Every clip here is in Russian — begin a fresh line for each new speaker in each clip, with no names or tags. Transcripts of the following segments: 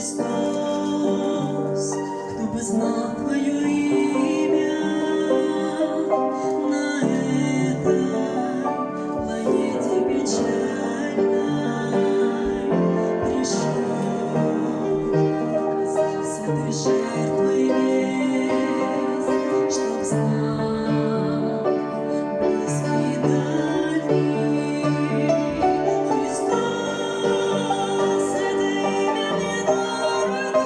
Христос, кто бы знал Твое имя на этой планете печальной, пришел, казался Ты жертвой весь, чтоб знал близкий и дальний. Христос, это имя мне дорого.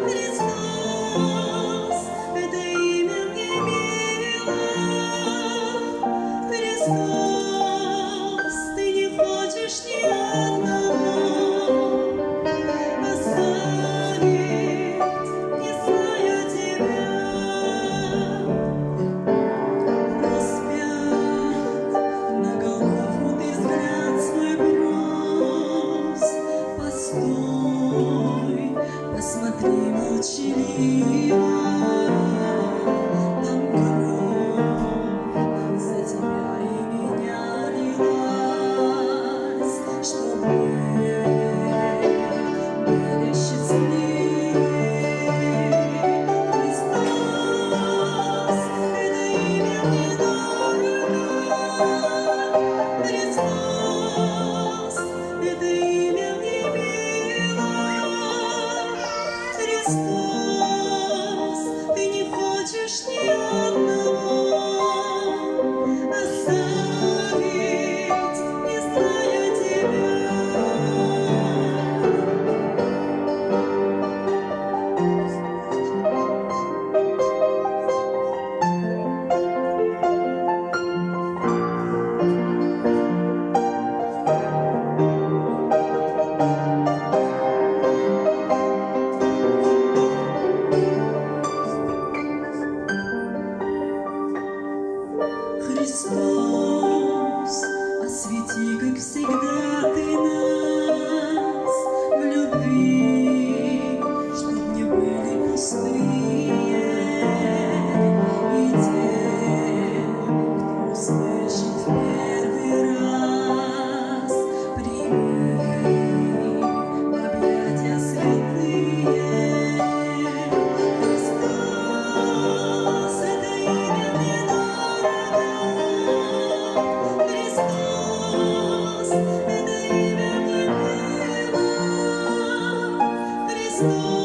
Христос, это имя мне мило. Христос, Ты не хочешь ни одного оставить, не зная Тебя. Распят на голову Ты взгляд свой брось. Постой, посмотри молчаливо. Там кровь за Тебя и меня лилась, чтоб мы были счастливы. Христос, это имя мне дорого. Христос, это имя мне мило. Христос, Ты не хочешь ни одного оставить, не зная Тебя. Христос, освети, как всегда, Ты нас в любви, чтоб не были пустые. И те, кто услышал в первый раз, прими в объятия святые. Христос, это имя мне дорого. Христос, это имя мне мило. Христос.